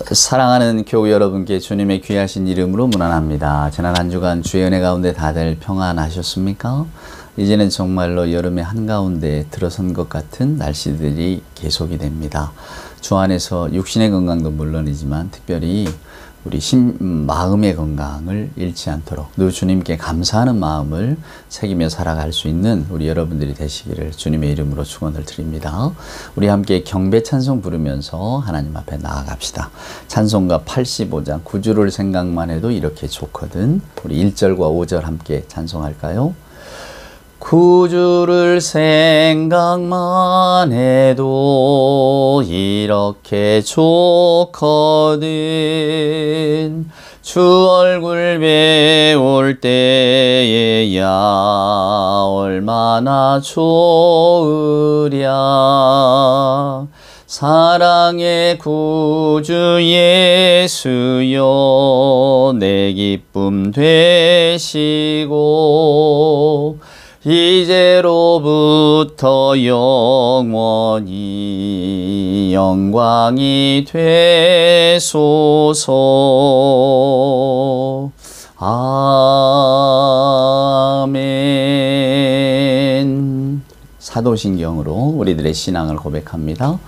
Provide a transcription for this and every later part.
사랑하는 교우 여러분께 주님의 귀하신 이름으로 문안합니다. 지난 한 주간 주의 은혜 가운데 다들 평안하셨습니까? 이제는 정말로 여름의 한가운데 들어선 것 같은 날씨들이 계속이 됩니다. 주 안에서 육신의 건강도 물론이지만 특별히 우리 마음의 건강을 잃지 않도록 늘 주님께 감사하는 마음을 새기며 살아갈 수 있는 우리 여러분들이 되시기를 주님의 이름으로 축원을 드립니다. 우리 함께 경배 찬송 부르면서 하나님 앞에 나아갑시다. 찬송가 85장 9주를 생각만 해도 이렇게 좋거든. 우리 1절과 5절 함께 찬송할까요? 구주를 생각만 해도 이렇게 좋거든. 주 얼굴 배울 때에야 얼마나 좋으랴. 사랑의 구주 예수여 내 기쁨 되시고 이제로부터 영원히 영광이 되소서. 아멘. 사도신경으로 우리들의 신앙을 고백합니다.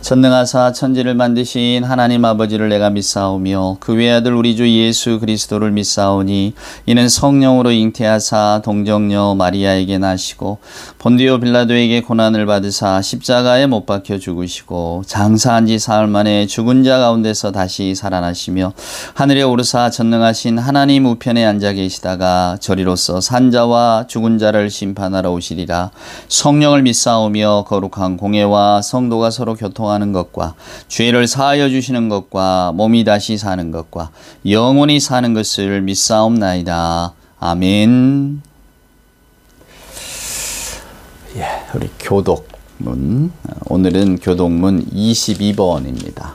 전능하사 천지를 만드신 하나님 아버지를 내가 믿사오며 그 외아들 우리 주 예수 그리스도를 믿사오니 이는 성령으로 잉태하사 동정녀 마리아에게 나시고 본디오 빌라도에게 고난을 받으사 십자가에 못 박혀 죽으시고 장사한 지 사흘 만에 죽은 자 가운데서 다시 살아나시며 하늘에 오르사 전능하신 하나님 우편에 앉아 계시다가 저리로서 산자와 죽은 자를 심판하러 오시리라. 성령을 믿사오며 거룩한 공예와 성도가 서로 교통하는 것과 죄를 사하여 주시는 것과 몸이 다시 사는 것과 영원히 사는 것을 믿사옵나이다. 아멘. 우리 교독문, 오늘은 교독문 22번입니다.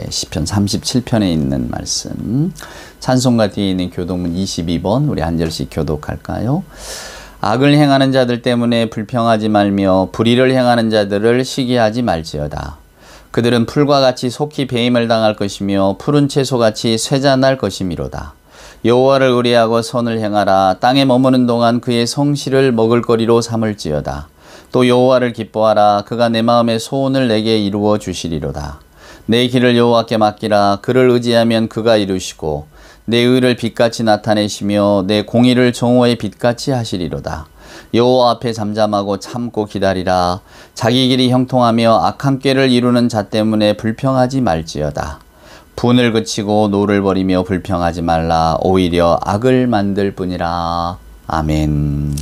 시편 37편에 있는 말씀, 찬송가 뒤에 있는 교독문 22번 우리 한 절씩 교독할까요? 악을 행하는 자들 때문에 불평하지 말며 불의를 행하는 자들을 시기하지 말지어다. 그들은 풀과 같이 속히 배임을 당할 것이며 푸른 채소같이 쇠잔할 것이미로다. 여호와를 의뢰하고 선을 행하라. 땅에 머무는 동안 그의 성실을 먹을거리로 삼을지어다. 또 여호와를 기뻐하라. 그가 내 마음의 소원을 내게 이루어 주시리로다. 내 길을 여호와께 맡기라. 그를 의지하면 그가 이루시고 내 의를 빛같이 나타내시며 내 공의를 정오의 빛같이 하시리로다. 여호와 앞에 잠잠하고 참고 기다리라. 자기 길이 형통하며 악한 꾀를 이루는 자 때문에 불평하지 말지어다. 분을 그치고 노를 버리며 불평하지 말라. 오히려 악을 만들 뿐이라. 아멘.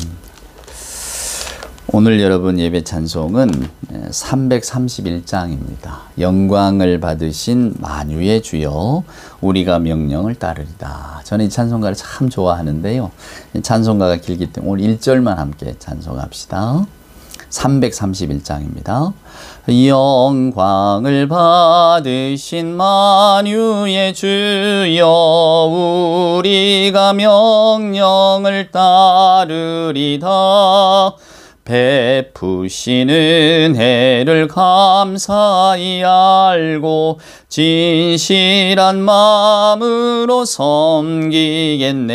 오늘 여러분 예배 찬송은 331장입니다. 영광을 받으신 만유의 주여 우리가 명령을 따르리다. 저는 이 찬송가를 참 좋아하는데요. 찬송가가 길기 때문에 오늘 1절만 함께 찬송합시다. 331장입니다. 영광을 받으신 만유의 주여 우리가 명령을 따르리다. 베푸시는 은혜를 감사히 알고 진실한 마음으로 섬기겠네.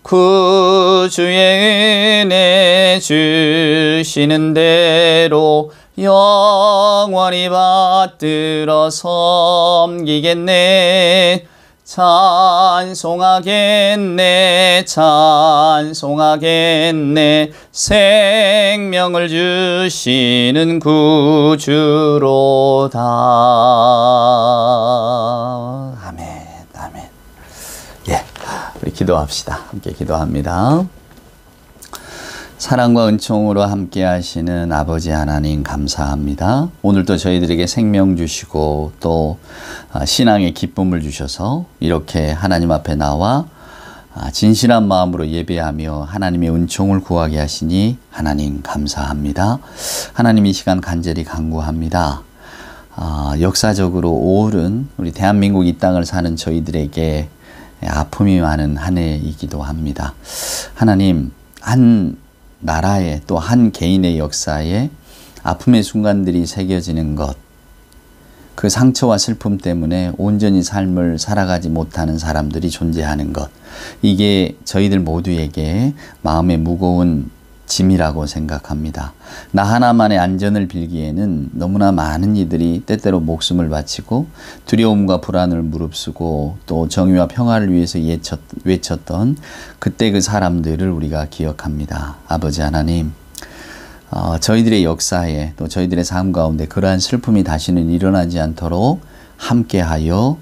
구주의 은혜 주시는 대로 영원히 받들어 섬기겠네. 찬송하겠네 찬송하겠네 생명을 주시는 구주로다. 아멘 아멘. 우리 기도합시다. 함께 기도합니다. 사랑과 은총으로 함께 하시는 아버지 하나님 감사합니다. 오늘도 저희들에게 생명 주시고 또 신앙의 기쁨을 주셔서 이렇게 하나님 앞에 나와 진실한 마음으로 예배하며 하나님의 은총을 구하게 하시니 하나님 감사합니다. 하나님 이 시간 간절히 간구합니다. 역사적으로 5월은 우리 대한민국 이 땅을 사는 저희들에게 아픔이 많은 한 해이기도 합니다. 하나님 한 나라의 또 한 개인의 역사에 아픔의 순간들이 새겨지는 것, 그 상처와 슬픔 때문에 온전히 삶을 살아가지 못하는 사람들이 존재하는 것. 이게 저희들 모두에게 마음에 무거운 짐이라고 생각합니다. 나 하나만의 안전을 빌기에는 너무나 많은 이들이 때때로 목숨을 바치고 두려움과 불안을 무릅쓰고 또 정의와 평화를 위해서 외쳤던 그때 그 사람들을 우리가 기억합니다. 아버지 하나님, 저희들의 역사에 또 저희들의 삶 가운데 그러한 슬픔이 다시는 일어나지 않도록 함께하여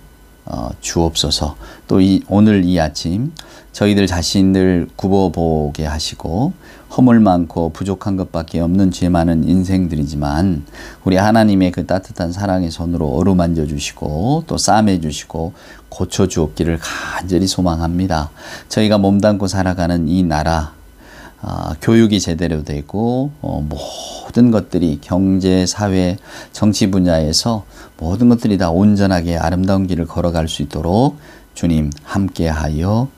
주옵소서. 또 오늘 이 아침 저희들 자신들 굽어보게 하시고 허물 많고 부족한 것밖에 없는 죄 많은 인생들이지만 우리 하나님의 그 따뜻한 사랑의 손으로 어루만져 주시고 또 싸매 주시고 고쳐 주옵기를 간절히 소망합니다. 저희가 몸담고 살아가는 이 나라, 교육이 제대로 되고 모든 것들이 경제, 사회, 정치 분야에서 모든 것들이 다 온전하게 아름다운 길을 걸어갈 수 있도록 주님 함께하여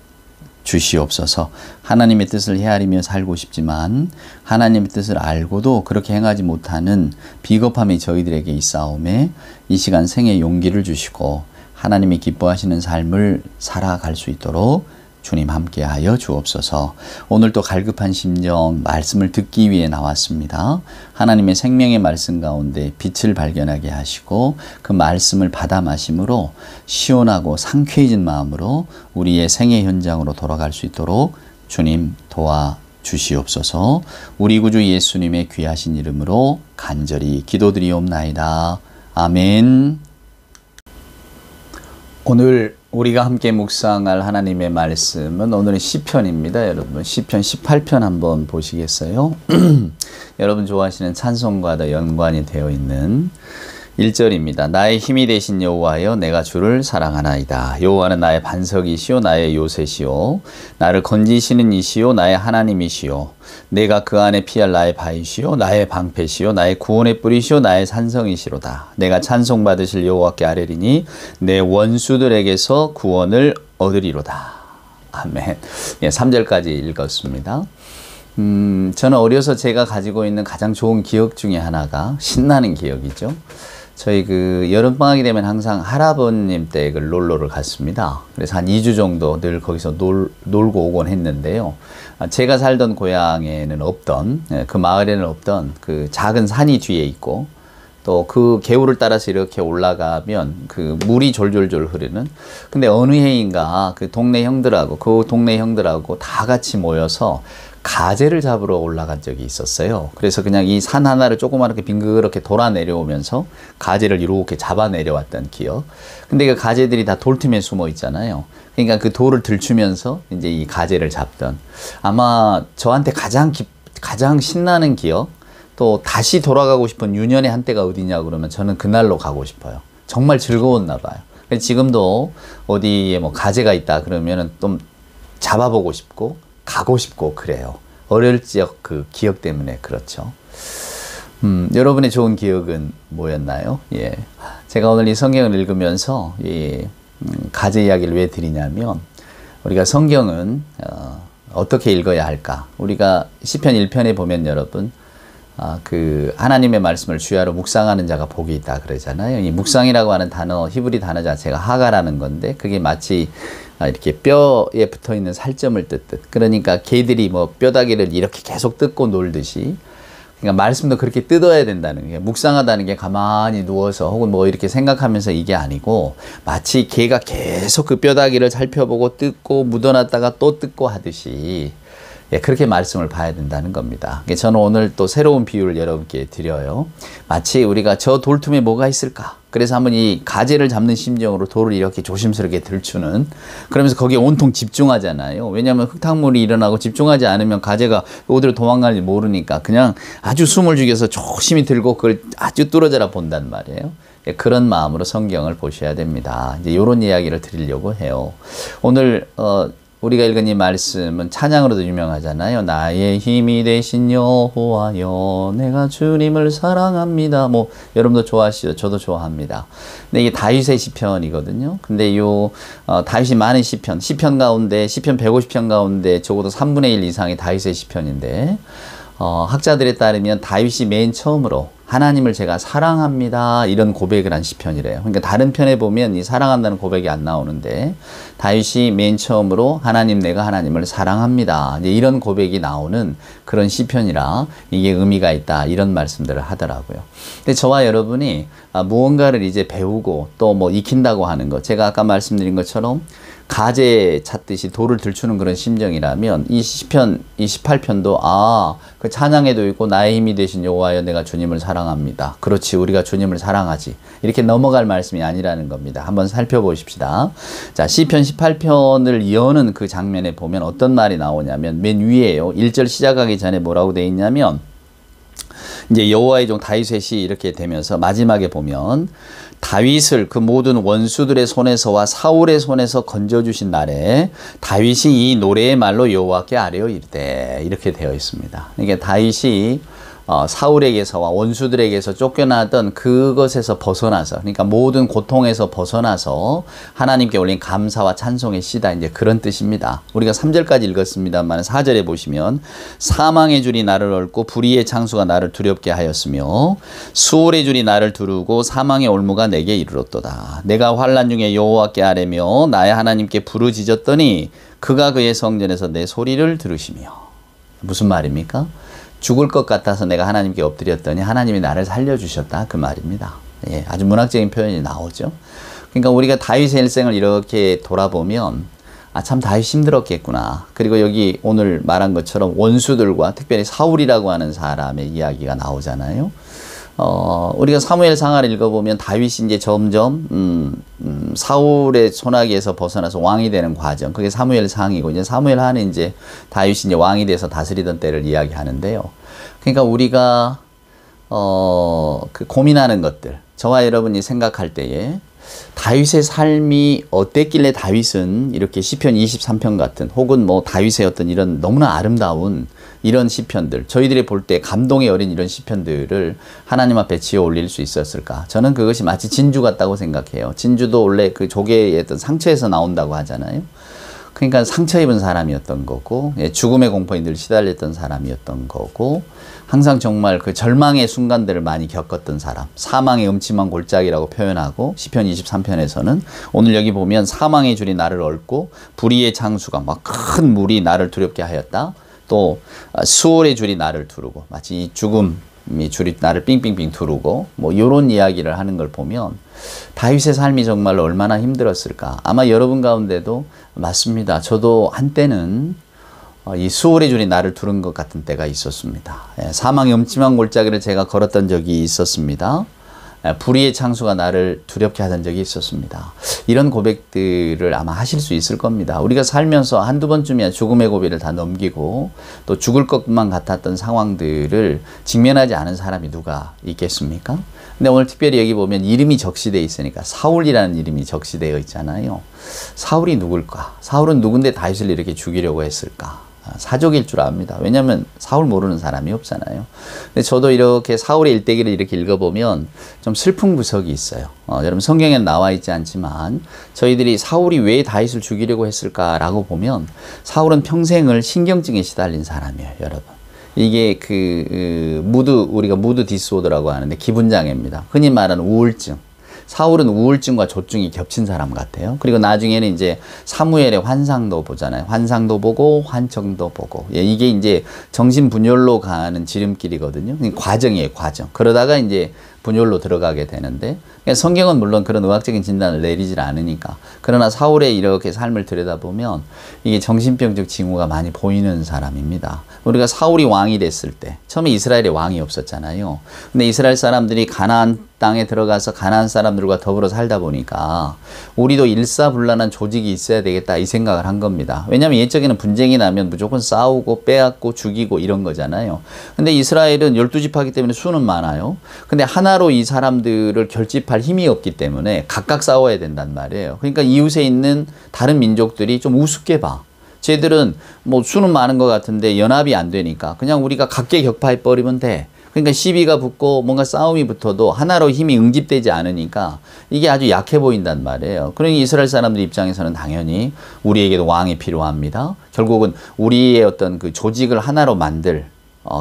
주시옵소서. 하나님의 뜻을 헤아리며 살고 싶지만 하나님의 뜻을 알고도 그렇게 행하지 못하는 비겁함이 저희들에게 있사오매 이 시간 생의 용기를 주시고 하나님이 기뻐하시는 삶을 살아갈 수 있도록 주님 함께하여 주옵소서. 오늘도 갈급한 심정 말씀을 듣기 위해 나왔습니다. 하나님의 생명의 말씀 가운데 빛을 발견하게 하시고 그 말씀을 받아 마심으로 시원하고 상쾌해진 마음으로 우리의 생애 현장으로 돌아갈 수 있도록 주님 도와주시옵소서. 우리 구주 예수님의 귀하신 이름으로 간절히 기도드리옵나이다. 아멘. 오늘 우리가 함께 묵상할 하나님의 말씀은 오늘의 시편입니다. 여러분 시편 18편 한번 보시겠어요? 여러분 좋아하시는 찬송과도 연관이 되어 있는 1절입니다. 나의 힘이 되신 여호와여 내가 주를 사랑하나이다. 여호와는 나의 반석이시오 나의 요새시오 나를 건지시는 이시오 나의 하나님이시오 내가 그 안에 피할 나의 바위시오 나의 방패시오 나의 구원의 뿌리시오 나의 산성이시로다. 내가 찬송받으실 여호와께 아뢰리니 내 원수들에게서 구원을 얻으리로다. 아멘. 예, 3절까지 읽었습니다. 저는 어려서 제가 가지고 있는 가장 좋은 기억 중에 하나가 신나는 기억이죠. 저희 그 여름방학이 되면 항상 할아버님 댁을 놀러를 갔습니다. 그래서 한 2주 정도 늘 거기서 놀고 오곤 했는데요. 제가 살던 고향에는 없던, 그 마을에는 없던 그 작은 산이 뒤에 있고 또 그 개울을 따라서 이렇게 올라가면 그 물이 졸졸졸 흐르는, 근데 어느 해인가 그 동네 형들하고 다 같이 모여서 가재를 잡으러 올라간 적이 있었어요. 그래서 그냥 이 산 하나를 조그맣게 빙그렇게 돌아 내려오면서 가재를 이렇게 잡아 내려왔던 기억. 근데 그 가재들이 다 돌틈에 숨어 있잖아요. 그러니까 그 돌을 들추면서 이제 이 가재를 잡던, 아마 저한테 가장 신나는 기억, 또 다시 돌아가고 싶은 유년의 한때가 어디냐 그러면 저는 그날로 가고 싶어요. 정말 즐거웠나 봐요. 지금도 어디에 뭐 가재가 있다 그러면은 좀 잡아보고 싶고 가고 싶고 그래요. 어릴 적 그 기억 때문에 그렇죠. 여러분의 좋은 기억은 뭐였나요? 예, 제가 오늘 이 성경을 읽으면서 이 가재 이야기를 왜 드리냐면, 우리가 성경은 어떻게 읽어야 할까? 우리가 시편 1편에 보면 여러분, 그 하나님의 말씀을 주야로 묵상하는 자가 복이 있다 그러잖아요. 이 묵상이라고 하는 단어, 히브리 단어 자체가 하가라는 건데, 그게 마치 이렇게 뼈에 붙어 있는 살점을 뜯듯, 그러니까 개들이 뭐 뼈다귀를 이렇게 계속 뜯고 놀듯이, 그러니까 말씀도 그렇게 뜯어야 된다는 게, 묵상하다는 게 가만히 누워서 혹은 뭐 이렇게 생각하면서 이게 아니고, 마치 개가 계속 그 뼈다귀를 살펴보고 뜯고 묻어놨다가 또 뜯고 하듯이, 예, 그렇게 말씀을 봐야 된다는 겁니다. 저는 오늘 또 새로운 비유를 여러분께 드려요. 마치 우리가 저 돌틈에 뭐가 있을까? 그래서 한번 이 가재를 잡는 심정으로 돌을 이렇게 조심스럽게 들추는, 그러면서 거기에 온통 집중하잖아요. 왜냐하면 흙탕물이 일어나고 집중하지 않으면 가재가 어디로 도망갈지 모르니까 그냥 아주 숨을 죽여서 조심히 들고 그걸 아주 뚫어져라 본단 말이에요. 예, 그런 마음으로 성경을 보셔야 됩니다. 이제 이런 이야기를 드리려고 해요. 오늘 우리가 읽은 이 말씀은 찬양으로도 유명하잖아요. 나의 힘이 되신 여호와여 내가 주님을 사랑합니다. 뭐 여러분도 좋아하시죠? 저도 좋아합니다. 근데 이게 다윗의 시편이거든요. 근데 요 다윗이 많은 시편 가운데 시편 150편 가운데 적어도 3분의 1 이상이 다윗의 시편인데, 학자들에 따르면 다윗이 맨 처음으로 하나님을 제가 사랑합니다. 이런 고백을 한 시편이래요. 그러니까 다른 편에 보면 이 사랑한다는 고백이 안 나오는데 다윗이 맨 처음으로 하나님 내가 하나님을 사랑합니다. 이제 이런 고백이 나오는 그런 시편이라 이게 의미가 있다. 이런 말씀들을 하더라고요. 근데 저와 여러분이 무언가를 이제 배우고 또 뭐 익힌다고 하는 것, 제가 아까 말씀드린 것처럼 가재 찾듯이 돌을 들추는 그런 심정이라면 이 시편, 이 18편도 그 찬양에도 있고 나의 힘이 되신 여호와여 내가 주님을 사랑합니다. 그렇지, 우리가 주님을 사랑하지. 이렇게 넘어갈 말씀이 아니라는 겁니다. 한번 살펴보십시다. 자, 시편 18편을 여는 그 장면에 보면 어떤 말이 나오냐면 맨 위에요. 1절 시작하기 전에 뭐라고 돼 있냐면 이제 여호와의 종 다윗의 시 이렇게 되면서 마지막에 보면 다윗을 그 모든 원수들의 손에서와 사울의 손에서 건져주신 날에 다윗이 이 노래의 말로 여호와께 아뢰어 이르되 이렇게 되어 있습니다. 이게 다윗이 사울에게서와 원수들에게서 쫓겨나던 그것에서 벗어나서, 그러니까 모든 고통에서 벗어나서 하나님께 올린 감사와 찬송의 시다, 이제 그런 뜻입니다. 우리가 3절까지 읽었습니다만 4절에 보시면 사망의 줄이 나를 얽고 불의의 창수가 나를 두렵게 하였으며 수월의 줄이 나를 두르고 사망의 올무가 내게 이르렀도다. 내가 환난 중에 여호와께 아뢰며 나의 하나님께 부르짖었더니 그가 그의 성전에서 내 소리를 들으시며. 무슨 말입니까? 죽을 것 같아서 내가 하나님께 엎드렸더니 하나님이 나를 살려주셨다, 그 말입니다. 예, 아주 문학적인 표현이 나오죠. 그러니까 우리가 다윗의 일생을 이렇게 돌아보면 참 다윗 힘들었겠구나. 그리고 여기 오늘 말한 것처럼 원수들과 특별히 사울이라고 하는 사람의 이야기가 나오잖아요. 우리가 사무엘 상하를 읽어보면 다윗이 이제 점점 사울의 손아귀에서 벗어나서 왕이 되는 과정, 그게 사무엘 상이고, 이제 사무엘 하는 이제 다윗이 이제 왕이 돼서 다스리던 때를 이야기하는데요. 그러니까 우리가 그 고민하는 것들, 저와 여러분이 생각할 때에 다윗의 삶이 어땠길래 다윗은 이렇게 시편 23편 같은, 혹은 뭐 다윗의 어떤 이런 너무나 아름다운 이런 시편들, 저희들이 볼 때 감동의 어린 이런 시편들을 하나님 앞에 지어 올릴 수 있었을까? 저는 그것이 마치 진주 같다고 생각해요. 진주도 원래 그 조개의 어떤 상처에서 나온다고 하잖아요. 그러니까 상처 입은 사람이었던 거고, 죽음의 공포에 늘 시달렸던 사람이었던 거고, 항상 정말 그 절망의 순간들을 많이 겪었던 사람, 사망의 음침한 골짜기라고 표현하고, 시편 23편에서는 오늘 여기 보면 사망의 줄이 나를 얽고 불의의 창수가 막 큰 물이 나를 두렵게 하였다. 또 수월의 줄이 나를 두르고, 마치 이 죽음이 줄이 나를 빙빙빙 두르고, 뭐 이런 이야기를 하는 걸 보면 다윗의 삶이 정말 얼마나 힘들었을까. 아마 여러분 가운데도 맞습니다. 저도 한때는 이 수월의 줄이 나를 두른 것 같은 때가 있었습니다. 사망의 음침한 골짜기를 제가 걸었던 적이 있었습니다. 불의의 창수가 나를 두렵게 하던 적이 있었습니다. 이런 고백들을 아마 하실 수 있을 겁니다. 우리가 살면서 한두 번쯤이야 죽음의 고비를 다 넘기고 또 죽을 것만 같았던 상황들을 직면하지 않은 사람이 누가 있겠습니까? 근데 오늘 특별히 여기 보면 이름이 적시되어 있으니까 사울이라는 이름이 적시되어 있잖아요. 사울이 누굴까? 사울은 누군데 다윗을 이렇게 죽이려고 했을까? 사족일 줄 압니다. 왜냐하면 사울 모르는 사람이 없잖아요. 근데 저도 이렇게 사울의 일대기를 이렇게 읽어보면 좀 슬픈 구석이 있어요. 여러분 성경에는 나와 있지 않지만 저희들이 사울이 왜 다윗을 죽이려고 했을까라고 보면 사울은 평생을 신경증에 시달린 사람이에요, 여러분. 이게 우리가 무드 디스오더라고 하는데 기분장애입니다. 흔히 말하는 우울증. 사울은 우울증과 조증이 겹친 사람 같아요. 그리고 나중에는 이제 사무엘의 환상도 보잖아요. 환상도 보고 환청도 보고. 이게 이제 정신분열로 가는 지름길이거든요. 과정이에요, 과정. 그러다가 이제 분열로 들어가게 되는데, 성경은 물론 그런 의학적인 진단을 내리질 않으니까. 그러나 사울의 이렇게 삶을 들여다보면 이게 정신병적 징후가 많이 보이는 사람입니다. 우리가 사울이 왕이 됐을 때 처음에 이스라엘에 왕이 없었잖아요. 근데 이스라엘 사람들이 가나안 땅에 들어가서 가나안 사람들과 더불어 살다 보니까 우리도 일사불란한 조직이 있어야 되겠다, 이 생각을 한 겁니다. 왜냐하면 옛적에는 분쟁이 나면 무조건 싸우고 빼앗고 죽이고 이런 거잖아요. 근데 이스라엘은 12지파이기 때문에 수는 많아요. 근데 하나로 이 사람들을 결집할 힘이 없기 때문에 각각 싸워야 된단 말이에요. 그러니까 이웃에 있는 다른 민족들이 좀 우습게 봐. 쟤들은 뭐 수는 많은 것 같은데 연합이 안 되니까 그냥 우리가 각계격파해 버리면 돼. 그러니까 시비가 붙고 뭔가 싸움이 붙어도 하나로 힘이 응집되지 않으니까 이게 아주 약해 보인단 말이에요. 그러니 이스라엘 사람들 입장에서는 당연히 우리에게도 왕이 필요합니다. 결국은 우리의 어떤 그 조직을 하나로 만들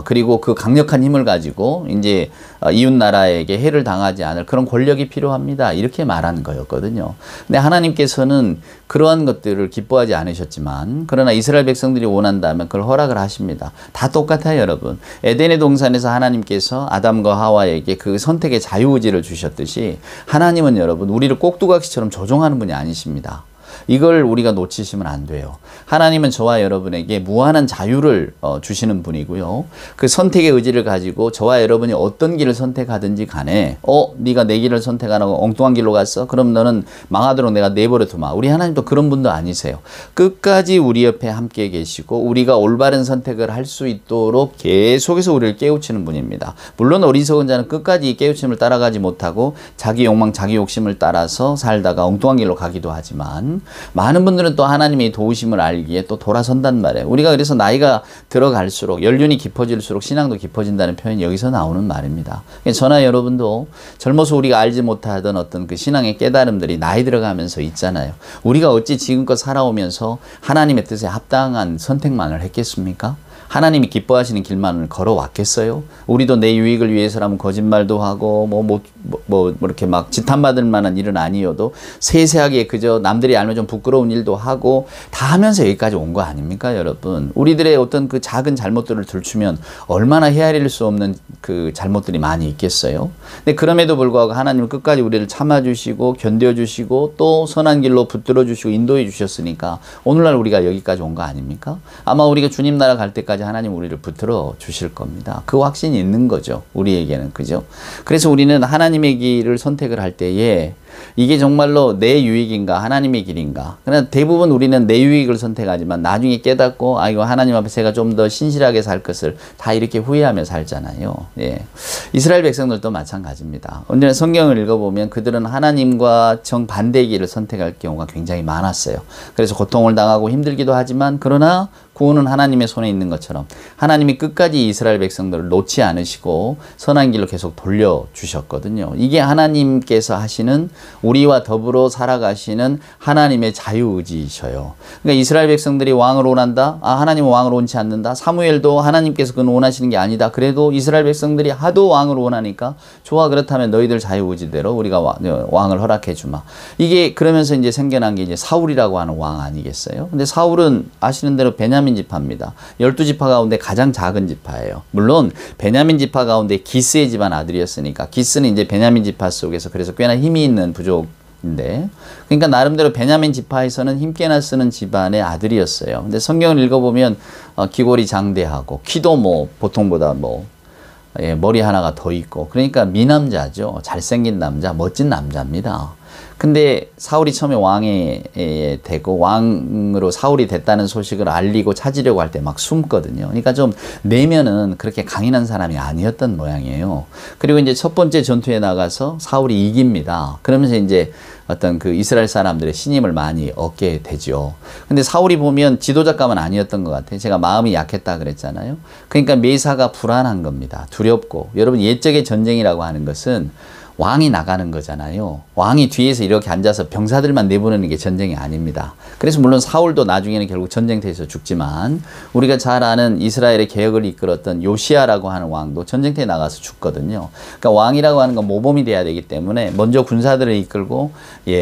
그리고 그 강력한 힘을 가지고 이제 이웃 나라에게 해를 당하지 않을 그런 권력이 필요합니다. 이렇게 말한 거였거든요. 근데 하나님께서는 그러한 것들을 기뻐하지 않으셨지만, 그러나 이스라엘 백성들이 원한다면 그걸 허락을 하십니다. 다 똑같아요, 여러분. 에덴의 동산에서 하나님께서 아담과 하와에게 그 선택의 자유의지를 주셨듯이, 하나님은 여러분 우리를 꼭두각시처럼 조종하는 분이 아니십니다. 이걸 우리가 놓치시면 안 돼요. 하나님은 저와 여러분에게 무한한 자유를 주시는 분이고요. 그 선택의 의지를 가지고 저와 여러분이 어떤 길을 선택하든지 간에 네가 내 길을 선택하라고 엉뚱한 길로 갔어? 그럼 너는 망하도록 내가 내버려 두마. 우리 하나님도 그런 분도 아니세요. 끝까지 우리 옆에 함께 계시고 우리가 올바른 선택을 할 수 있도록 계속해서 우리를 깨우치는 분입니다. 물론 어리석은 자는 끝까지 이 깨우침을 따라가지 못하고 자기 욕망, 자기 욕심을 따라서 살다가 엉뚱한 길로 가기도 하지만, 많은 분들은 또 하나님의 도우심을 알기에 또 돌아선단 말이에요. 우리가 그래서 나이가 들어갈수록, 연륜이 깊어질수록 신앙도 깊어진다는 표현이 여기서 나오는 말입니다. 저나 여러분도 젊어서 우리가 알지 못하던 어떤 그 신앙의 깨달음들이 나이 들어가면서 있잖아요. 우리가 어찌 지금껏 살아오면서 하나님의 뜻에 합당한 선택만을 했겠습니까? 하나님이 기뻐하시는 길만을 걸어왔겠어요? 우리도 내 유익을 위해서라면 거짓말도 하고 이렇게 막 지탄받을 만한 일은 아니어도 세세하게 그저 남들이 알면 좀 부끄러운 일도 하고 다 하면서 여기까지 온 거 아닙니까, 여러분? 우리들의 어떤 그 작은 잘못들을 들추면 얼마나 헤아릴 수 없는 그 잘못들이 많이 있겠어요? 근데 그럼에도 불구하고 하나님은 끝까지 우리를 참아주시고 견뎌주시고 또 선한 길로 붙들어주시고 인도해 주셨으니까 오늘날 우리가 여기까지 온 거 아닙니까? 아마 우리가 주님 나라 갈 때까지 하나님 우리를 붙들어 주실 겁니다. 그 확신이 있는 거죠, 우리에게는. 그죠? 그래서 우리는 하나님의 길을 선택을 할 때에 이게 정말로 내 유익인가 하나님의 길인가. 그러나 대부분 우리는 내 유익을 선택하지만 나중에 깨닫고 이거 하나님 앞에 제가 좀 더 신실하게 살 것을 다 이렇게 후회하며 살잖아요. 예. 이스라엘 백성들도 마찬가지입니다. 언제나 성경을 읽어보면 그들은 하나님과 정반대의 길을 선택할 경우가 굉장히 많았어요. 그래서 고통을 당하고 힘들기도 하지만, 그러나 구원은 하나님의 손에 있는 것처럼 하나님이 끝까지 이스라엘 백성들을 놓지 않으시고 선한 길로 계속 돌려주셨거든요. 이게 하나님께서 하시는, 우리와 더불어 살아가시는 하나님의 자유의지이셔요. 그러니까 이스라엘 백성들이 왕을 원한다? 하나님은 왕을 원치 않는다? 사무엘도 하나님께서 그건 원하시는 게 아니다. 그래도 이스라엘 백성들이 하도 왕을 원하니까 좋아, 그렇다면 너희들 자유의지대로 우리가 왕을 허락해 주마. 이게 그러면서 이제 생겨난 게 이제 사울이라고 하는 왕 아니겠어요? 근데 사울은 아시는 대로 베냐민 지파입니다. 12지파 가운데 가장 작은 지파예요. 물론 베냐민 지파 가운데 기스의 집안 아들이었으니까, 기스는 이제 베냐민 지파 속에서 그래서 꽤나 힘이 있는 부족인데, 그러니까 나름대로 베냐민 지파에서는 힘께나 쓰는 집안의 아들이었어요. 근데 성경을 읽어보면 기골이 장대하고 키도 보통보다 머리 하나가 더 있고, 그러니까 미남자죠. 잘생긴 남자, 멋진 남자입니다. 근데 사울이 처음에 왕이 되고 왕으로 사울이 됐다는 소식을 알리고 찾으려고 할 때 막 숨거든요. 그러니까 좀 내면은 그렇게 강인한 사람이 아니었던 모양이에요. 그리고 이제 첫 번째 전투에 나가서 사울이 이깁니다. 그러면서 이제 어떤 그 이스라엘 사람들의 신임을 많이 얻게 되죠. 근데 사울이 보면 지도자감은 아니었던 것 같아요. 제가 마음이 약했다 그랬잖아요. 그러니까 매사가 불안한 겁니다. 두렵고. 여러분, 옛적의 전쟁이라고 하는 것은 왕이 나가는 거잖아요. 왕이 뒤에서 이렇게 앉아서 병사들만 내보내는 게 전쟁이 아닙니다. 그래서 물론 사울도 나중에는 결국 전쟁터에서 죽지만, 우리가 잘 아는 이스라엘의 개혁을 이끌었던 요시야라고 하는 왕도 전쟁터에 나가서 죽거든요. 그러니까 왕이라고 하는 건 모범이 돼야 되기 때문에 먼저 군사들을 이끌고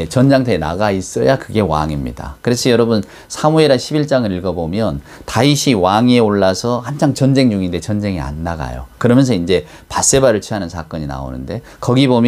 전장터에 나가 있어야 그게 왕입니다. 그래서 여러분, 사무엘하 11장을 읽어보면 다윗이 왕위에 올라서 한창 전쟁 중인데 전쟁에 안 나가요. 그러면서 이제 밧세바를 취하는 사건이 나오는데, 거기 보면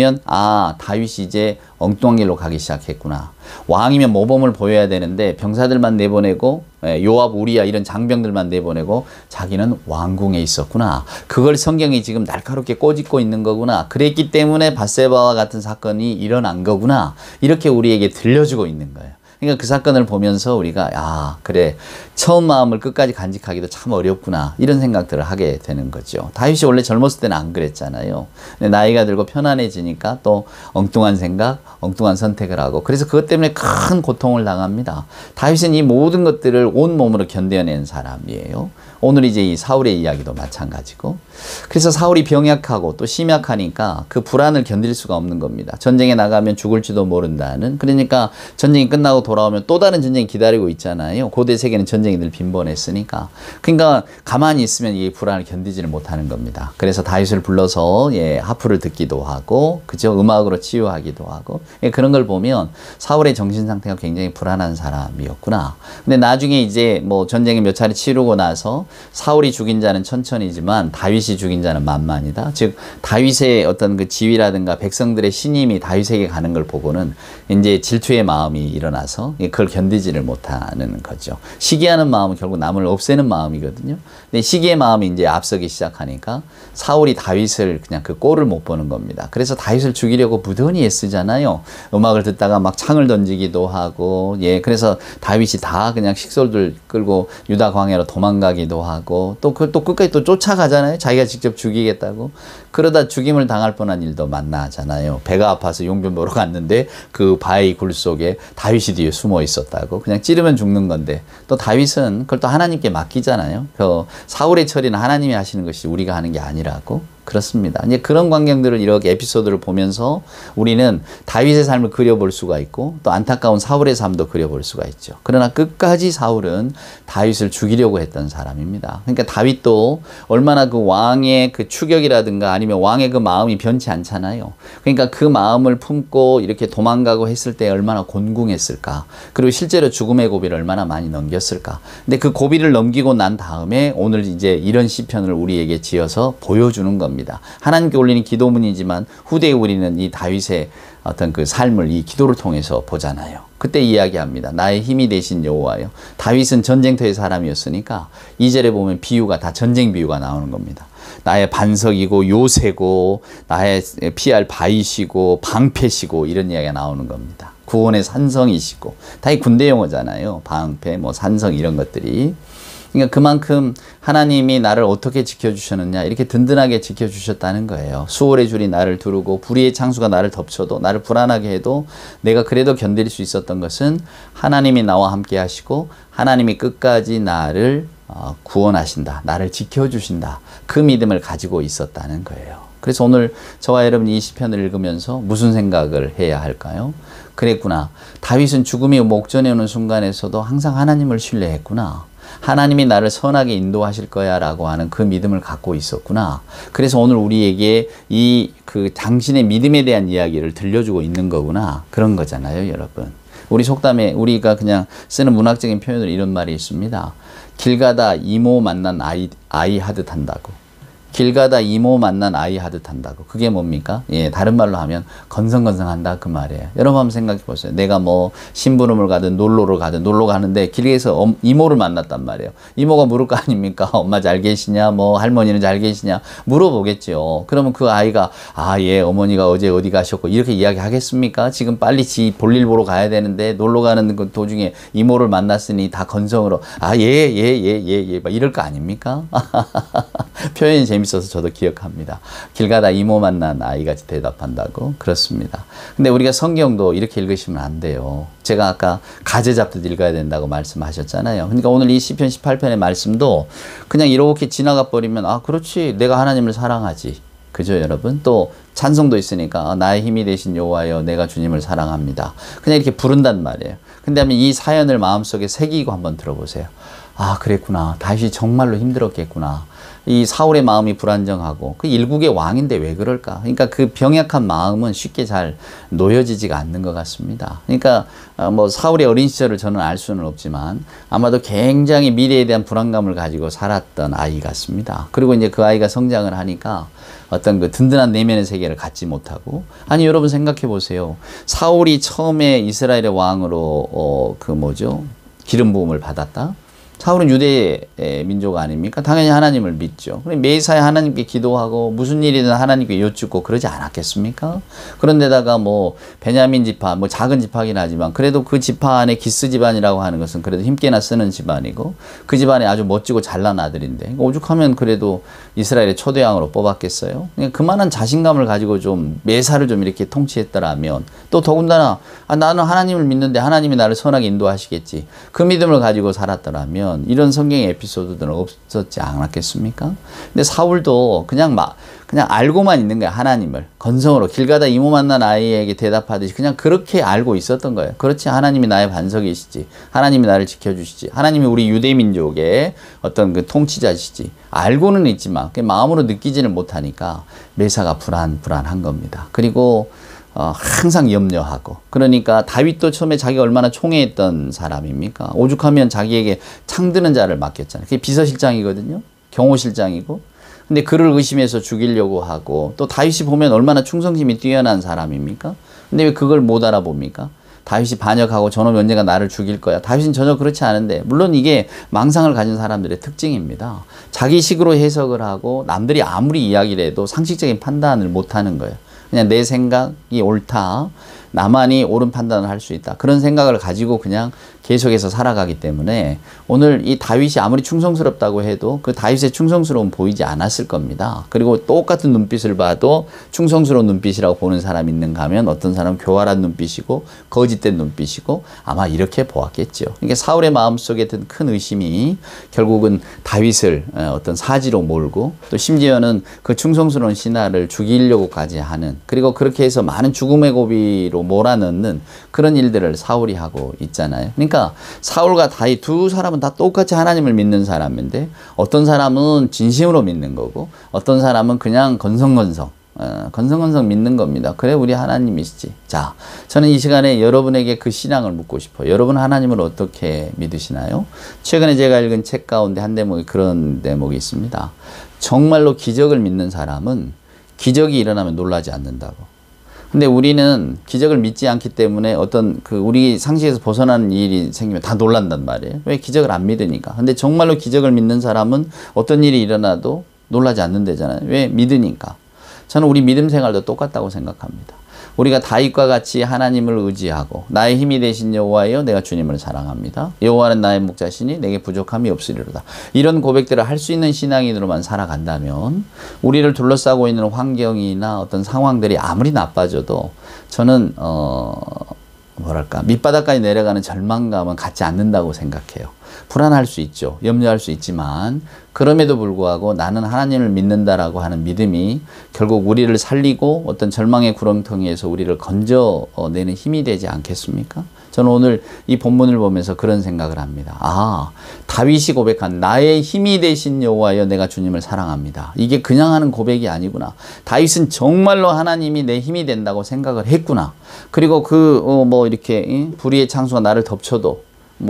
다윗이 이제 엉뚱한 길로 가기 시작했구나. 왕이면 모범을 보여야 되는데 병사들만 내보내고 요압, 우리야 이런 장병들만 내보내고 자기는 왕궁에 있었구나. 그걸 성경이 지금 날카롭게 꼬집고 있는 거구나. 그랬기 때문에 밧세바와 같은 사건이 일어난 거구나. 이렇게 우리에게 들려주고 있는 거예요. 그러니까 그 사건을 보면서 우리가 그래, 처음 마음을 끝까지 간직하기도 참 어렵구나, 이런 생각들을 하게 되는 거죠. 다윗이 원래 젊었을 때는 안 그랬잖아요. 근데 나이가 들고 편안해지니까 또 엉뚱한 생각, 엉뚱한 선택을 하고, 그래서 그것 때문에 큰 고통을 당합니다. 다윗은 이 모든 것들을 온몸으로 견뎌낸 사람이에요. 오늘 이제 이 사울의 이야기도 마찬가지고. 그래서 사울이 병약하고 또 심약하니까 그 불안을 견딜 수가 없는 겁니다. 전쟁에 나가면 죽을지도 모른다는. 그러니까 전쟁이 끝나고 돌아오면 또 다른 전쟁이 기다리고 있잖아요. 고대 세계는 전쟁이 늘 빈번했으니까. 그러니까 가만히 있으면 이 불안을 견디지를 못하는 겁니다. 그래서 다윗을 불러서 하프를 듣기도 하고, 그죠? 음악으로 치유하기도 하고. 그런 걸 보면 사울의 정신 상태가 굉장히 불안한 사람이었구나. 근데 나중에 이제 뭐 전쟁이 몇 차례 치르고 나서 사울이 죽인 자는 천천히지만 다윗이 죽인 자는 만만이다. 즉 다윗의 어떤 그 지위라든가 백성들의 신임이 다윗에게 가는 걸 보고는 이제 질투의 마음이 일어나서 그걸 견디지를 못하는 거죠. 시기하는 마음은 결국 남을 없애는 마음이거든요. 근데 시기의 마음이 이제 앞서기 시작하니까 사울이 다윗을 그냥 그 꼴을 못 보는 겁니다. 그래서 다윗을 죽이려고 무던히 애쓰잖아요. 음악을 듣다가 막 창을 던지기도 하고, 그래서 다윗이 다 그냥 식솔들 끌고 유다 광야로 도망가기도 하고, 또 끝까지 또 쫓아가잖아요. 자기가 직접 죽이겠다고. 그러다 죽임을 당할 뻔한 일도 만나잖아요. 배가 아파서 용변 보러 갔는데 그 바위 굴 속에 다윗이 뒤에 숨어 있었다고. 그냥 찌르면 죽는 건데, 또 다윗은 그걸 또 하나님께 맡기잖아요. 그 사울의 처리는 하나님이 하시는 것이 우리가 하는 게 아니라고. 그렇습니다. 이제 그런 광경들을 이렇게 에피소드를 보면서 우리는 다윗의 삶을 그려볼 수가 있고, 또 안타까운 사울의 삶도 그려볼 수가 있죠. 그러나 끝까지 사울은 다윗을 죽이려고 했던 사람입니다. 그러니까 다윗도 얼마나 그 왕의 그 추격이라든가 아니면 왕의 그 마음이 변치 않잖아요. 그러니까 그 마음을 품고 이렇게 도망가고 했을 때 얼마나 곤궁했을까. 그리고 실제로 죽음의 고비를 얼마나 많이 넘겼을까. 근데 그 고비를 넘기고 난 다음에 오늘 이제 이런 시편을 우리에게 지어서 보여주는 겁니다. 하나님께 올리는 기도문이지만 후대에 우리는 이 다윗의 어떤 그 삶을 이 기도를 통해서 보잖아요. 그때 이야기합니다. 나의 힘이 되신 여호와여. 다윗은 전쟁터의 사람이었으니까 2절에 보면 비유가 다 전쟁 비유가 나오는 겁니다. 나의 반석이고 요새고 나의 피할 바위시고 방패시고 이런 이야기가 나오는 겁니다. 구원의 산성이시고 다 이 군대 용어잖아요. 방패, 뭐 산성 이런 것들이. 그러니까 그만큼 하나님이 나를 어떻게 지켜주셨느냐, 이렇게 든든하게 지켜주셨다는 거예요. 수월의 줄이 나를 두르고 불의의 창수가 나를 덮쳐도, 나를 불안하게 해도 내가 그래도 견딜 수 있었던 것은 하나님이 나와 함께 하시고 하나님이 끝까지 나를 구원하신다, 나를 지켜주신다, 그 믿음을 가지고 있었다는 거예요. 그래서 오늘 저와 여러분이 이 시편을 읽으면서 무슨 생각을 해야 할까요? 그랬구나. 다윗은 죽음이 목전에 오는 순간에서도 항상 하나님을 신뢰했구나. 하나님이 나를 선하게 인도하실 거야 라고 하는 그 믿음을 갖고 있었구나. 그래서 오늘 우리에게 당신의 믿음에 대한 이야기를 들려주고 있는 거구나. 그런 거잖아요, 여러분. 우리 속담에 우리가 그냥 쓰는 문학적인 표현으로 이런 말이 있습니다. 길 가다 이모 만난 아이 하듯 한다고. 길 가다 이모 만난 아이 하듯 한다고. 그게 뭡니까? 다른 말로 하면 건성건성한다 그 말이에요. 여러분 한번 생각해 보세요. 내가 뭐 심부름을 가든 놀러 가는데 길에서 이모를 만났단 말이에요. 이모가 물을 거 아닙니까? 엄마 잘 계시냐? 뭐 할머니는 잘 계시냐? 물어보겠죠. 그러면 그 아이가 어머니가 어제 어디 가셨고 이렇게 이야기하겠습니까? 지금 빨리 지 볼일 보러 가야 되는데 놀러 가는 그 도중에 이모를 만났으니 다 건성으로 막 이럴 거 아닙니까? 표현이 재밌어서 저도 기억합니다. 길 가다 이모 만난 아이같이 대답한다고. 그렇습니다. 근데 우리가 성경도 이렇게 읽으시면 안 돼요. 제가 아까 가재 잡듯 읽어야 된다고 말씀하셨잖아요. 그러니까 오늘 이 시편 18편의 말씀도 그냥 이렇게 지나가 버리면 그렇지, 내가 하나님을 사랑하지. 그죠, 여러분? 또 찬송도 있으니까 나의 힘이 되신 여호와여, 내가 주님을 사랑합니다. 그냥 이렇게 부른단 말이에요. 근데 이 사연을 마음속에 새기고 한번 들어보세요. 그랬구나. 다윗이 정말로 힘들었겠구나. 이 사울의 마음이 불안정하고 그 일국의 왕인데 왜 그럴까? 그러니까 그 병약한 마음은 쉽게 잘 놓여지지가 않는 것 같습니다. 그러니까 뭐 사울의 어린 시절을 저는 알 수는 없지만 아마도 굉장히 미래에 대한 불안감을 가지고 살았던 아이 같습니다. 그리고 이제 그 아이가 성장을 하니까 어떤 그 든든한 내면의 세계를 갖지 못하고, 아니 여러분 생각해 보세요. 사울이 처음에 이스라엘의 왕으로 기름 부음을 받았다. 사울은 유대의 민족 아닙니까? 당연히 하나님을 믿죠. 매사에 하나님께 기도하고 무슨 일이든 하나님께 여쭙고 그러지 않았겠습니까? 그런데다가 베냐민 지파, 작은 지파긴 하지만 그래도 그 지파 안에 기스 집안이라고 하는 것은 그래도 힘께나 쓰는 집안이고 그 집안에 아주 멋지고 잘난 아들인데 오죽하면 그래도 이스라엘의 초대왕으로 뽑았겠어요? 그만한 자신감을 가지고 좀 매사를 좀 이렇게 통치했더라면 또 더군다나 나는 하나님을 믿는데 하나님이 나를 선하게 인도하시겠지. 그 믿음을 가지고 살았더라면 이런 성경의 에피소드들은 없었지 않았겠습니까? 근데 사울도 그냥 알고만 있는 거야. 하나님을 건성으로 길 가다 이모 만난 아이에게 대답하듯이 그냥 그렇게 알고 있었던 거예요. 그렇지, 하나님이 나의 반석이시지, 하나님이 나를 지켜주시지, 하나님이 우리 유대민족의 어떤 그 통치자시지 알고는 있지만 마음으로 느끼지는 못하니까 매사가 불안한 겁니다. 그리고 항상 염려하고. 그러니까 다윗도 처음에 자기가 얼마나 총애했던 사람입니까? 오죽하면 자기에게 창드는 자를 맡겼잖아요. 그게 비서실장이거든요. 경호실장이고. 근데 그를 의심해서 죽이려고 하고, 또 다윗이 보면 얼마나 충성심이 뛰어난 사람입니까? 근데 왜 그걸 못 알아봅니까? 다윗이 반역하고 저놈이 언젠가 나를 죽일 거야. 다윗은 전혀 그렇지 않은데, 물론 이게 망상을 가진 사람들의 특징입니다. 자기식으로 해석을 하고 남들이 아무리 이야기를 해도 상식적인 판단을 못하는 거예요. 그냥 내 생각이 옳다, 나만이 옳은 판단을 할 수 있다, 그런 생각을 가지고 그냥 계속해서 살아가기 때문에 오늘 이 다윗이 아무리 충성스럽다고 해도 그 다윗의 충성스러움 보이지 않았을 겁니다. 그리고 똑같은 눈빛을 봐도 충성스러운 눈빛이라고 보는 사람이 있는가 하면 어떤 사람은 교활한 눈빛이고 거짓된 눈빛이고 아마 이렇게 보았겠죠. 그러니까 사울의 마음속에 든 큰 의심이 결국은 다윗을 어떤 사지로 몰고, 또 심지어는 그 충성스러운 신하를 죽이려고까지 하는, 그리고 그렇게 해서 많은 죽음의 고비로 몰아넣는 그런 일들을 사울이 하고 있잖아요. 그러니까 사울과 다윗 두 사람은 다 똑같이 하나님을 믿는 사람인데, 어떤 사람은 진심으로 믿는 거고 어떤 사람은 그냥 건성건성 믿는 겁니다. 그래, 우리 하나님이시지. 자, 저는 이 시간에 여러분에게 그 신앙을 묻고 싶어요. 여러분 하나님을 어떻게 믿으시나요? 최근에 제가 읽은 책 가운데 한 대목이 그런 대목이 있습니다. 정말로 기적을 믿는 사람은 기적이 일어나면 놀라지 않는다고. 근데 우리는 기적을 믿지 않기 때문에 어떤 우리 상식에서 벗어나는 일이 생기면 다 놀란단 말이에요. 왜? 기적을 안 믿으니까. 근데 정말로 기적을 믿는 사람은 어떤 일이 일어나도 놀라지 않는다잖아요. 왜? 믿으니까. 저는 우리 믿음 생활도 똑같다고 생각합니다. 우리가 다윗과 같이 하나님을 의지하고 나의 힘이 되신 여호와여 내가 주님을 사랑합니다. 여호와는 나의 목자시니 내게 부족함이 없으리로다. 이런 고백들을 할 수 있는 신앙인으로만 살아간다면 우리를 둘러싸고 있는 환경이나 어떤 상황들이 아무리 나빠져도 저는 밑바닥까지 내려가는 절망감은 갖지 않는다고 생각해요. 불안할 수 있죠. 염려할 수 있지만 그럼에도 불구하고 나는 하나님을 믿는다라고 하는 믿음이 결국 우리를 살리고 어떤 절망의 구렁텅이에서 우리를 건져내는 힘이 되지 않겠습니까? 저는 오늘 이 본문을 보면서 그런 생각을 합니다. 아, 다윗이 고백한 나의 힘이 되신 여호와여 내가 주님을 사랑합니다. 이게 그냥 하는 고백이 아니구나. 다윗은 정말로 하나님이 내 힘이 된다고 생각을 했구나. 그리고 이렇게 불의의 창수가 나를 덮쳐도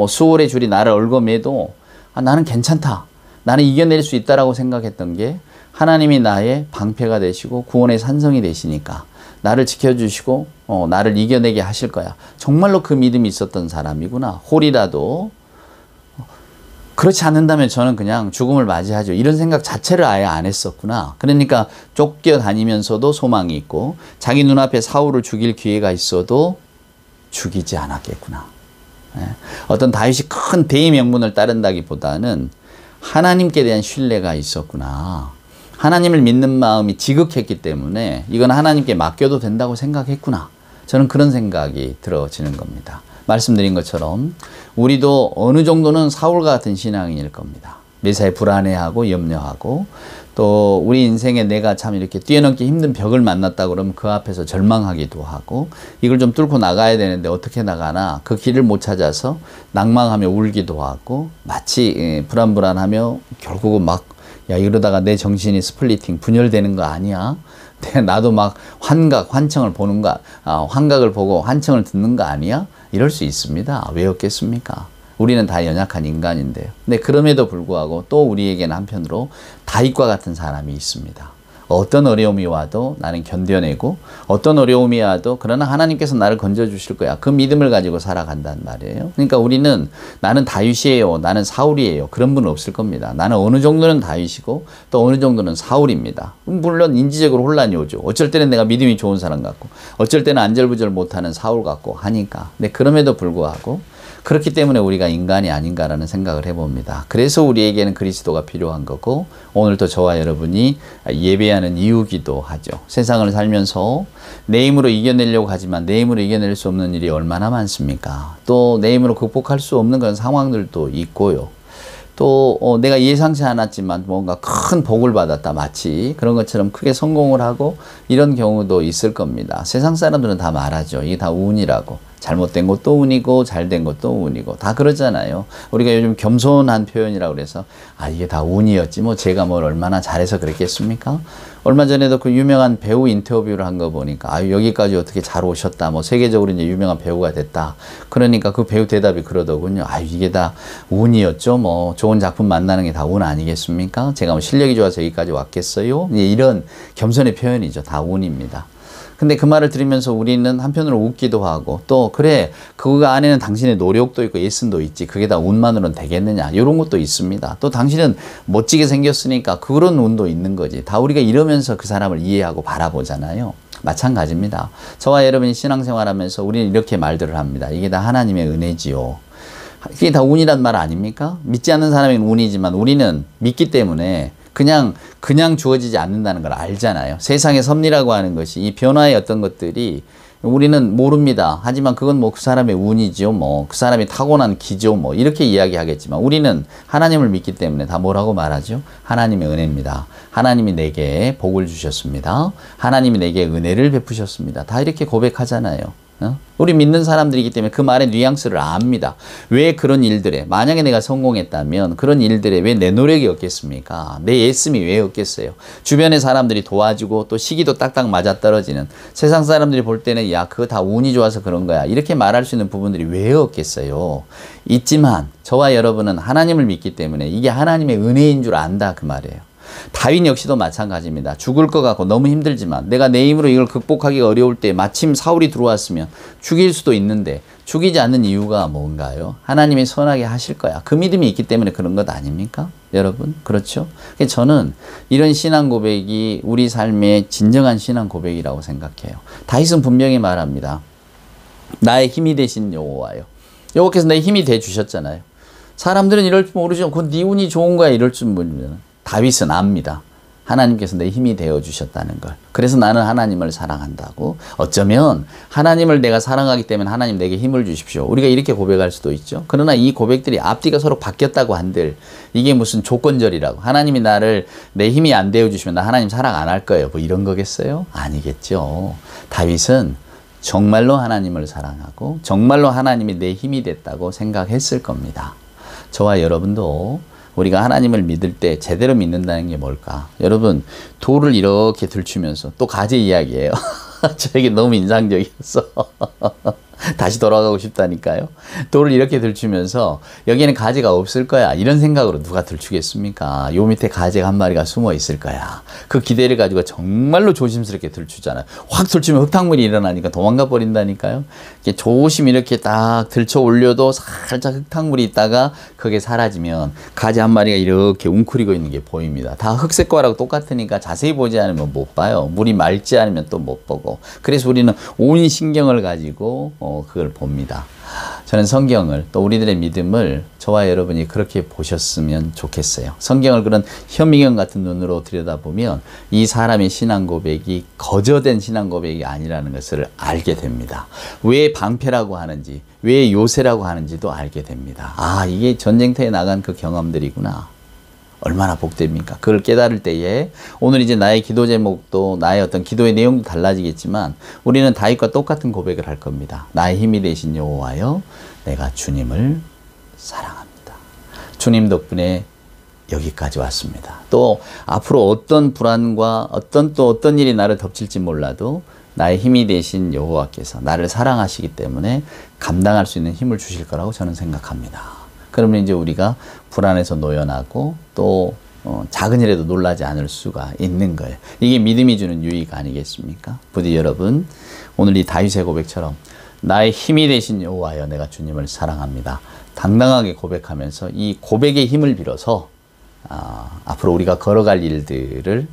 수월의 줄이 나를 얽어매도 나는 괜찮다, 나는 이겨낼 수 있다라고 생각했던 게 하나님이 나의 방패가 되시고 구원의 산성이 되시니까 나를 지켜주시고 나를 이겨내게 하실 거야. 정말로 그 믿음이 있었던 사람이구나. 홀이라도 그렇지 않는다면 저는 그냥 죽음을 맞이하죠. 이런 생각 자체를 아예 안 했었구나. 그러니까 쫓겨다니면서도 소망이 있고 자기 눈앞에 사울을 죽일 기회가 있어도 죽이지 않았겠구나. 어떤 다윗이 큰 대의 명분을 따른다기보다는 하나님께 대한 신뢰가 있었구나. 하나님을 믿는 마음이 지극했기 때문에 이건 하나님께 맡겨도 된다고 생각했구나. 저는 그런 생각이 들어지는 겁니다. 말씀드린 것처럼 우리도 어느 정도는 사울과 같은 신앙인일 겁니다. 매사에 불안해하고 염려하고, 또 우리 인생에 내가 참 이렇게 뛰어넘기 힘든 벽을 만났다 그러면 그 앞에서 절망하기도 하고, 이걸 좀 뚫고 나가야 되는데 어떻게 나가나 그 길을 못 찾아서 낭망하며 울기도 하고, 마치 불안불안하며 결국은 야, 이러다가 내 정신이 스플리팅 분열되는 거 아니야? 나도 환청을 보는 거, 환각을 보고 환청을 듣는 거 아니야? 이럴 수 있습니다. 왜였겠습니까? 우리는 다 연약한 인간인데요. 근데 그럼에도 불구하고 또 우리에게는 한편으로 다윗과 같은 사람이 있습니다. 어떤 어려움이 와도 나는 견뎌내고, 어떤 어려움이 와도 그러나 하나님께서 나를 건져주실 거야. 그 믿음을 가지고 살아간단 말이에요. 그러니까 우리는 나는 다윗이에요, 나는 사울이에요, 그런 분은 없을 겁니다. 나는 어느 정도는 다윗이고 또 어느 정도는 사울입니다. 물론 인지적으로 혼란이 오죠. 어쩔 때는 내가 믿음이 좋은 사람 같고 어쩔 때는 안절부절 못하는 사울 같고 하니까. 근데 그럼에도 불구하고 그렇기 때문에 우리가 인간이 아닌가라는 생각을 해봅니다. 그래서 우리에게는 그리스도가 필요한 거고 오늘도 저와 여러분이 예배하는 이유기도 하죠. 세상을 살면서 내 힘으로 이겨내려고 하지만 내 힘으로 이겨낼 수 없는 일이 얼마나 많습니까? 또 내 힘으로 극복할 수 없는 그런 상황들도 있고요. 또 내가 예상치 않았지만 뭔가 큰 복을 받았다 마치 그런 것처럼 크게 성공을 하고 이런 경우도 있을 겁니다. 세상 사람들은 다 말하죠. 이게 다 운이라고. 잘못된 것도 운이고 잘된 것도 운이고 다 그러잖아요. 우리가 요즘 겸손한 표현이라고 그래서 이게 다 운이었지 뭐 제가 뭘 얼마나 잘해서 그랬겠습니까? 얼마 전에도 그 유명한 배우 인터뷰를 한 거 보니까 여기까지 어떻게 잘 오셨다 뭐 세계적으로 이제 유명한 배우가 됐다. 그러니까 그 배우 대답이 그러더군요. 이게 다 운이었죠. 뭐 좋은 작품 만나는 게 다 운 아니겠습니까? 제가 뭐 실력이 좋아서 여기까지 왔겠어요? 이런 겸손의 표현이죠. 다 운입니다. 근데 그 말을 들으면서 우리는 한편으로 웃기도 하고 또 그래 그거 안에는 당신의 노력도 있고 예순도 있지 그게 다 운만으로는 되겠느냐 이런 것도 있습니다. 또 당신은 멋지게 생겼으니까 그런 운도 있는 거지. 다 우리가 이러면서 그 사람을 이해하고 바라보잖아요. 마찬가지입니다. 저와 여러분이 신앙생활하면서 우리는 이렇게 말들을 합니다. 이게 다 하나님의 은혜지요. 이게 다 운이란 말 아닙니까? 믿지 않는 사람에게는 운이지만 우리는 믿기 때문에 그냥 주어지지 않는다는 걸 알잖아요. 세상의 섭리라고 하는 것이 이 변화의 어떤 것들이 우리는 모릅니다. 하지만 그건 뭐 그 사람의 운이죠. 뭐 그 사람이 타고난 기죠. 뭐 이렇게 이야기하겠지만 우리는 하나님을 믿기 때문에 다 뭐라고 말하죠? 하나님의 은혜입니다. 하나님이 내게 복을 주셨습니다. 하나님이 내게 은혜를 베푸셨습니다. 다 이렇게 고백하잖아요. 우리 믿는 사람들이기 때문에 그 말의 뉘앙스를 압니다. 왜 그런 일들에 만약에 내가 성공했다면 그런 일들에 왜 내 노력이 없겠습니까? 내 애씀이 왜 없겠어요? 주변의 사람들이 도와주고 또 시기도 딱딱 맞아떨어지는 세상 사람들이 볼 때는 야 그거 다 운이 좋아서 그런 거야 이렇게 말할 수 있는 부분들이 왜 없겠어요? 있지만 저와 여러분은 하나님을 믿기 때문에 이게 하나님의 은혜인 줄 안다 그 말이에요. 다윈 역시도 마찬가지입니다. 죽을 것 같고 너무 힘들지만 내가 내 힘으로 이걸 극복하기가 어려울 때 마침 사울이 들어왔으면 죽일 수도 있는데 죽이지 않는 이유가 뭔가요? 하나님이 선하게 하실 거야. 그 믿음이 있기 때문에 그런 것 아닙니까? 여러분 그렇죠? 저는 이런 신앙 고백이 우리 삶의 진정한 신앙 고백이라고 생각해요. 다윗은 분명히 말합니다. 나의 힘이 되신 여호와요. 여호와께서 내 힘이 돼 주셨잖아요. 사람들은 이럴 줄 모르죠. 그건 네 운이 좋은 거야 이럴 줄 모르면 다윗은 압니다. 하나님께서 내 힘이 되어 주셨다는 걸. 그래서 나는 하나님을 사랑한다고. 어쩌면 하나님을 내가 사랑하기 때문에 하나님 내게 힘을 주십시오. 우리가 이렇게 고백할 수도 있죠. 그러나 이 고백들이 앞뒤가 서로 바뀌었다고 한들 이게 무슨 조건절이라고. 하나님이 나를 내 힘이 안 되어 주시면 나 하나님 사랑 안 할 거예요. 뭐 이런 거겠어요? 아니겠죠. 다윗은 정말로 하나님을 사랑하고 정말로 하나님이 내 힘이 됐다고 생각했을 겁니다. 저와 여러분도 우리가 하나님을 믿을 때 제대로 믿는다는 게 뭘까? 여러분 돌을 이렇게 들추면서 또 가재 이야기예요. 저에게 너무 인상적이었어. 다시 돌아가고 싶다니까요. 돌을 이렇게 들추면서 여기에는 가재가 없을 거야 이런 생각으로 누가 들추겠습니까? 요 밑에 가재가 한 마리가 숨어 있을 거야. 그 기대를 가지고 정말로 조심스럽게 들추잖아요. 확 들추면 흙탕물이 일어나니까 도망가 버린다니까요. 이렇게 조심 이렇게 딱 들쳐 올려도 살짝 흙탕물이 있다가 그게 사라지면 가재 한 마리가 이렇게 웅크리고 있는 게 보입니다. 다 흑색 거라고 똑같으니까 자세히 보지 않으면 못 봐요. 물이 맑지 않으면 또 못 보고. 그래서 우리는 온 신경을 가지고 그걸 봅니다. 저는 성경을 또 우리들의 믿음을 저와 여러분이 그렇게 보셨으면 좋겠어요. 성경을 그런 현미경 같은 눈으로 들여다보면 이 사람의 신앙 고백이 거저된 신앙 고백이 아니라는 것을 알게 됩니다. 왜 방패라고 하는지 왜 요새라고 하는지도 알게 됩니다. 이게 전쟁터에 나간 그 경험들이구나. 얼마나 복됩니까? 그걸 깨달을 때에 오늘 이제 나의 기도 제목도 나의 어떤 기도의 내용도 달라지겠지만 우리는 다윗과 똑같은 고백을 할 겁니다. 나의 힘이 되신 여호와여 내가 주님을 사랑합니다. 주님 덕분에 여기까지 왔습니다. 또 앞으로 어떤 불안과 어떤 일이 나를 덮칠지 몰라도 나의 힘이 되신 여호와께서 나를 사랑하시기 때문에 감당할 수 있는 힘을 주실 거라고 저는 생각합니다. 그러면 이제 우리가 불안에서 노연하고 또 작은 일에도 놀라지 않을 수가 있는 거예요. 이게 믿음이 주는 유익 아니겠습니까? 부디 여러분 오늘 이 다윗의 고백처럼 나의 힘이 되신 여호와여 내가 주님을 사랑합니다. 당당하게 고백하면서 이 고백의 힘을 빌어서 앞으로 우리가 걸어갈 일들을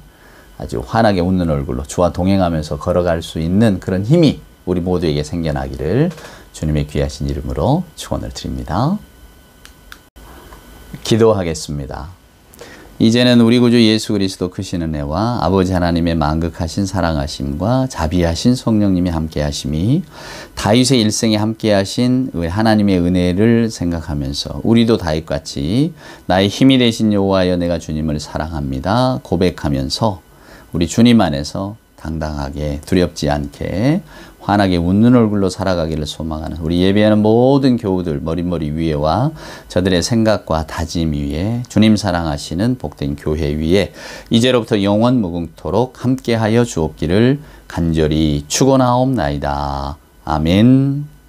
아주 환하게 웃는 얼굴로 주와 동행하면서 걸어갈 수 있는 그런 힘이 우리 모두에게 생겨나기를 주님의 귀하신 이름으로 축원을 드립니다. 기도하겠습니다. 이제는 우리 구주 예수 그리스도 크신 은혜와 아버지 하나님의 만극하신 사랑하심과 자비하신 성령님이 함께하심이 다윗의 일생에 함께하신 하나님의 은혜를 생각하면서 우리도 다윗같이 나의 힘이 되신 여호와여 내가 주님을 사랑합니다 고백하면서 우리 주님 안에서 당당하게 두렵지 않게 환하게 웃는 얼굴로 살아가기를 소망하는 우리 예배하는 모든 교우들 머릿머리 위에와 저들의 생각과 다짐 위에 주님 사랑하시는 복된 교회 위에 이제로부터 영원 무궁토록 함께하여 주옵기를 간절히 축원하옵나이다. 아멘.